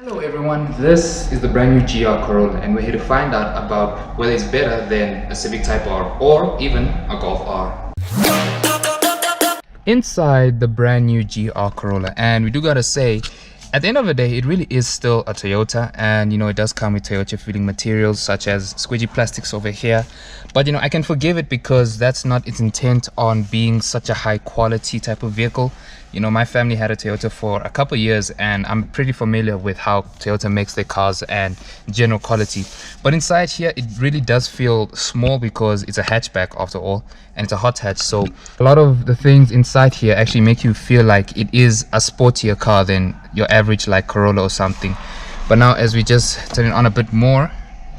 Hello everyone, this is the brand new GR Corrolla and we're here to find out about whether it's better than a Civic Type R or even a Golf R. Inside the brand new GR Corrolla, and we do gotta say, at the end of the day, it really is still a Toyota, and it does come with Toyota feeling materials such as squidgy plastics over here. But I can forgive it because that's not its intent on being such a high quality type of vehicle. My family had a Toyota for a couple of years and I'm pretty familiar with how Toyota makes their cars and general quality. But inside here, it really does feel small because it's a hatchback after all, and it's a hot hatch. So a lot of the things inside here actually make you feel like it is a sportier car than your average like Corolla or something. But now as we just turn it on a bit more,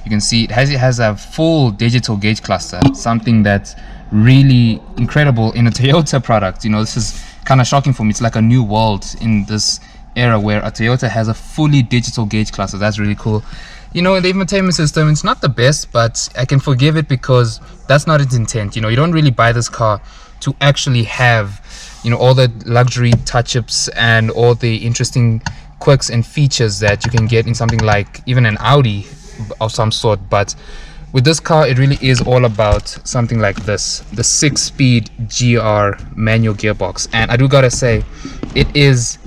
you can see it has a full digital gauge cluster, something that's really incredible in a Toyota product. This is kind of shocking for me. It's like a new world in this era where a Toyota has a fully digital gauge cluster. That's really cool. The infotainment system, it's not the best, but I can forgive it because that's not its intent. You don't really buy this car to actually have all the luxury touch-ups and all the interesting quirks and features that you can get in something like even an Audi of some sort. But with this car, it really is all about something like this, the 6-speed GR manual gearbox. And I do gotta say, it is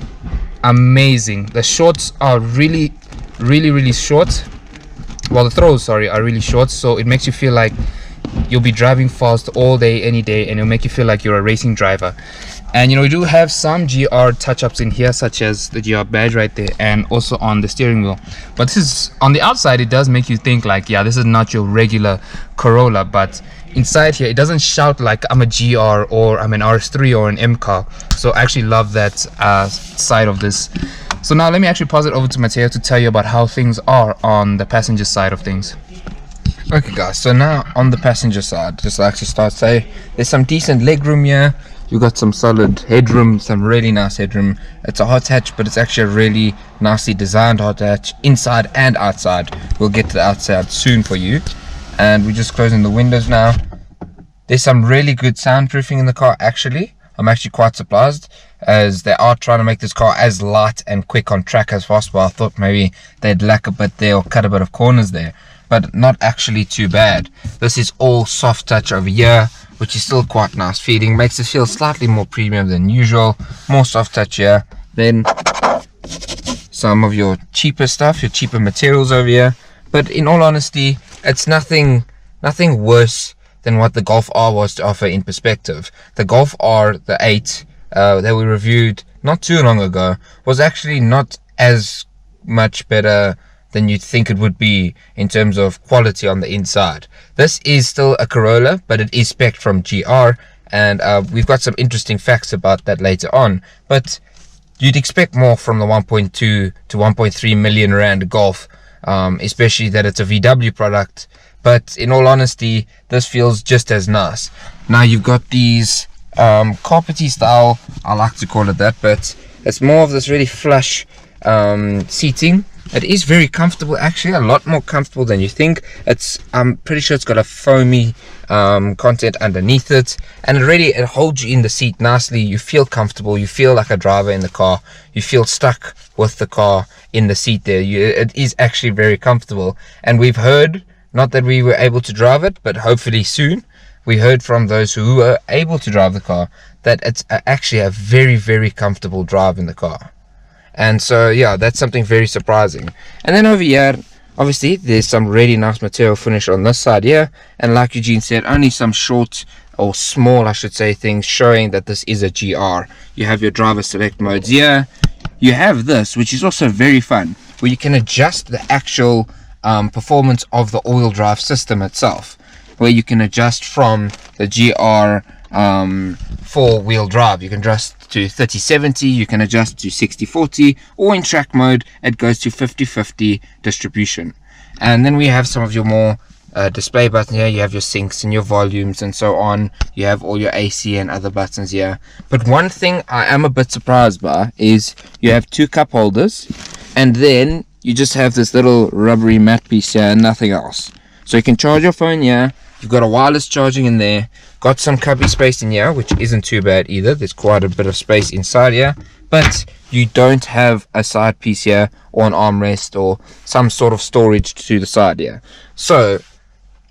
amazing. The shorts are really short. Well, the throws, sorry, are really short, so it makes you feel like you'll be driving fast all day, any day, and it'll make you feel like you're a racing driver. And we do have some GR touch-ups in here, such as the GR badge right there, and also on the steering wheel. But this is on the outside, it does make you think like, yeah, this is not your regular Corolla. But inside here, it doesn't shout like I'm a GR or I'm an RS3 or an M car. So I actually love that side of this. So now let me actually pass it over to Matteo to tell you about how things are on the passenger side of things. Okay guys, so now on the passenger side, just like to start say, there's some decent leg room here. You've got some solid headroom, some really nice headroom. It's a hot hatch, but it's actually a really nicely designed hot hatch, inside and outside. We'll get to the outside soon for you. And we're just closing the windows now. There's some really good soundproofing in the car actually. I'm actually quite surprised, as they are trying to make this car as light and quick on track as possible. I thought maybe they'd lack a bit there or cut a bit of corners there, but not actually too bad. This is all soft touch over here, which is still quite nice feeling. Makes it feel slightly more premium than usual. More soft touch here. Then some of your cheaper stuff, your cheaper materials over here. But in all honesty, it's nothing worse than what the Golf R was to offer in perspective. The Golf R, the 8, that we reviewed not too long ago, was actually not as much better than you'd think it would be in terms of quality on the inside. This is still a Corolla, but it is spec'd from GR, and we've got some interesting facts about that later on. But you'd expect more from the 1.2 to 1.3 million rand Golf, especially that it's a VW product. But in all honesty, this feels just as nice. Now you've got these carpety style, I like to call it that, but it's more of this really flush seating. It is very comfortable, actually, a lot more comfortable than you think. I'm pretty sure it's got a foamy content underneath it, and it holds you in the seat nicely. You feel comfortable, you feel like a driver in the car, you feel stuck with the car in the seat there. It is actually very comfortable, and we've heard, not that we were able to drive it, but hopefully soon, we heard from those who were able to drive the car that it's actually a very comfortable drive in the car. And so yeah, that's something very surprising. And then over here, obviously there's some really nice material finish on this side here, and like Eugene said, only some short or small, I should say, things showing that this is a GR. You have your driver select modes here. You have this, which is also very fun, where you can adjust the actual performance of the all-wheel drive system itself, where you can adjust from the GR 4-wheel drive. You can adjust to 30/70, you can adjust to 60/40, or in track mode it goes to 50/50 distribution. And then we have some of your more display buttons here. You have your syncs and your volumes and so on. You have all your AC and other buttons here. But one thing I am a bit surprised by is you have 2 cup holders, and then you just have this little rubbery mat piece here and nothing else. So you can charge your phone here. You've got a wireless charging in there, got some cubby space in here, which isn't too bad either. There's quite a bit of space inside here, but you don't have a side piece here or an armrest or some sort of storage to the side here. So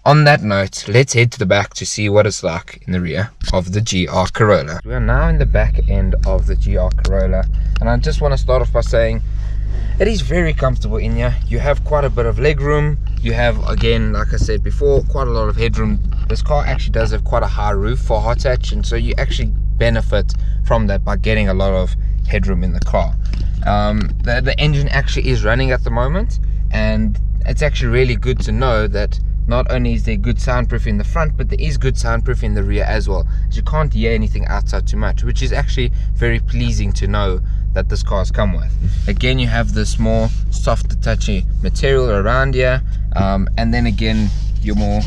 on that note, let's head to the back to see what it's like in the rear of the GR Corrolla. We are now in the back end of the GR Corrolla, and I just want to start off by saying it is very comfortable in here. You have quite a bit of leg room. You have, again, like I said before, quite a lot of headroom. This car actually does have quite a high roof for hot hatch, and so you actually benefit from that by getting a lot of headroom in the car. The engine actually is running at the moment, and it's actually really good to know that not only is there good soundproof in the front, but there is good soundproof in the rear as well, as you can't hear anything outside too much, which is actually very pleasing to know that this car has come with. Again, you have this more softer touchy material around here, and then again your more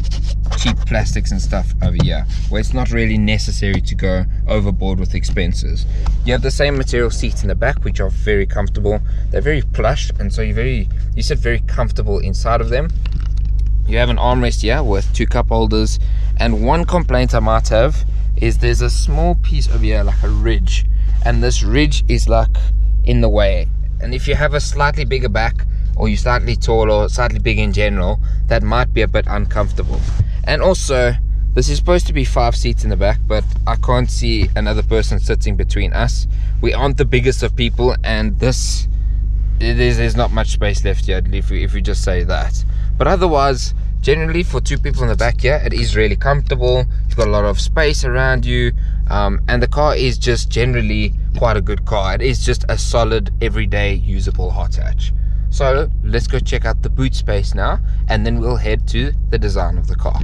cheap plastics and stuff over here, where it's not really necessary to go overboard with expenses. You have the same material seats in the back, which are very comfortable. They're very plush, and so you sit very comfortable inside of them. You have an armrest here with 2 cup holders, and one complaint I might have is there's a small piece over here, like a ridge, and this ridge is like in the way. And if you have a slightly bigger back, or you're slightly tall or slightly big in general, that might be a bit uncomfortable. And also, this is supposed to be 5 seats in the back, but I can't see another person sitting between us. We aren't the biggest of people, and there's not much space left here, if we just say that. But otherwise, generally for 2 people in the back here, it is really comfortable. You've got a lot of space around you, and the car is just generally quite a good car. It is just a solid, everyday, usable hot hatch. So let's go check out the boot space now, and then we'll head to the design of the car.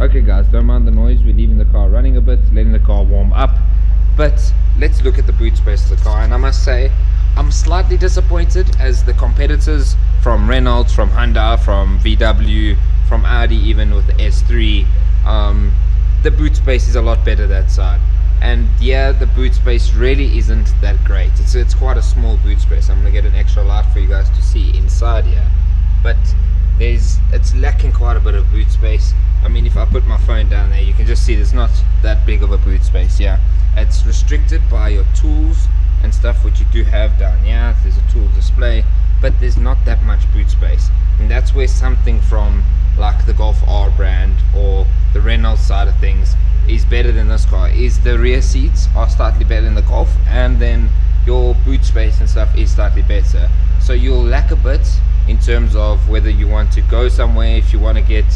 Okay guys, don't mind the noise. We're leaving the car running a bit, letting the car warm up. But let's look at the boot space of the car, and I must say, I'm slightly disappointed, as the competitors from Renault, from Honda, from VW, from Audi, even with the S3, the boot space is a lot better that side. And yeah, the boot space really isn't that great. It's quite a small boot space. I'm gonna get an extra light for you guys to see inside here, but it's lacking quite a bit of boot space. I mean, if I put my phone down there, you can just see there's not that big of a boot space here. It's restricted by your tools and stuff, which you do have down here. There's a tool display, but there's not that much boot space, and that's where something from like the Golf R brand or the Renault side of things is better than this car. Is the rear seats are slightly better than the Golf, and then your boot space and stuff is slightly better. So you'll lack a bit in terms of whether you want to go somewhere, if you want to get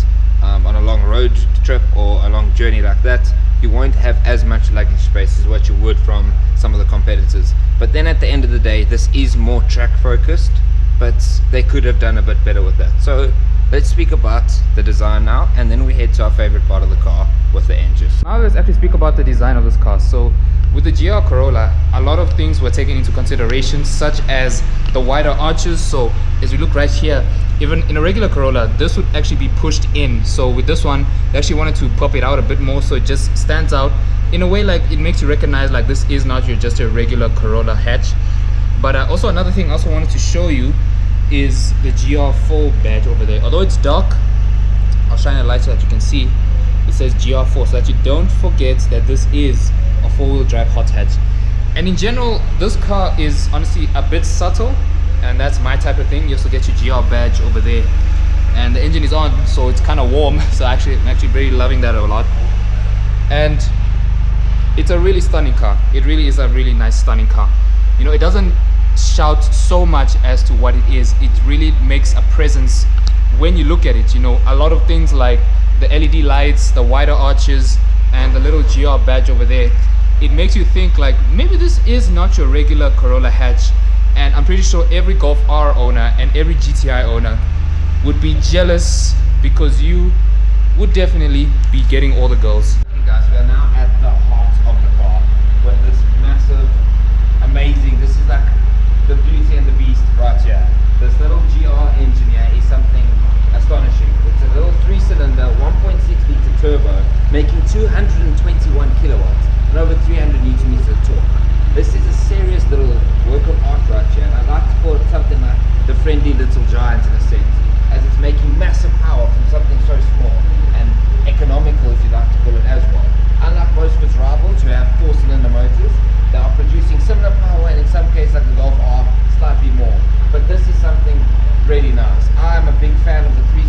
on a long road trip or a long journey like that, you won't have as much luggage space as what you would from some of the competitors. But then at the end of the day, this is more track focused, but they could have done a bit better with that. So let's speak about the design now, and then we head to our favorite part of the car with the engine. Now let's actually speak about the design of this car. So with the GR Corrolla, a lot of things were taken into consideration, such as the wider arches. So as we look right here, even in a regular Corolla, this would actually be pushed in. So with this one, they actually wanted to pop it out a bit more, so it just stands out in a way, like it makes you recognize like this is not just a regular Corolla hatch. But also another thing I also wanted to show you is the GR4 badge over there. Although it's dark, I'll shine a light so that you can see. It says GR4, so that you don't forget that this is a 4-wheel drive hot hatch. And in general, this car is honestly a bit subtle, and that's my type of thing. You also get your GR badge over there, and the engine is on, so it's kind of warm. So I'm actually really loving that a lot. And it's a really stunning car. It really is a really nice, stunning car. You know, it doesn't shout so much as to what it is. It really makes a presence when you look at it. You know, a lot of things like the LED lights, the wider arches, and the little GR badge over there, it makes you think like maybe this is not your regular Corolla hatch. And I'm pretty sure every Golf R owner and every GTI owner would be jealous, because you would definitely be getting all the girls. Hey guys, we are now at the heart of the car with this massive, amazing, this is like the beauty and the beast right here. This little GR engine here is something astonishing. It's a little 3-cylinder 1.6 liter turbo making 221 kilowatts and over 300 newton meters of torque. This is a serious little work of art right here, and I like to call it something like the friendly little giant in a sense, as it's making massive power from something so small, and economical if you like to call it as well. Unlike most of its rivals who have 4-cylinder motors, They are producing similar power, and in some cases like the Golf R, slightly more. But this is something really nice. I'm a big fan of the 3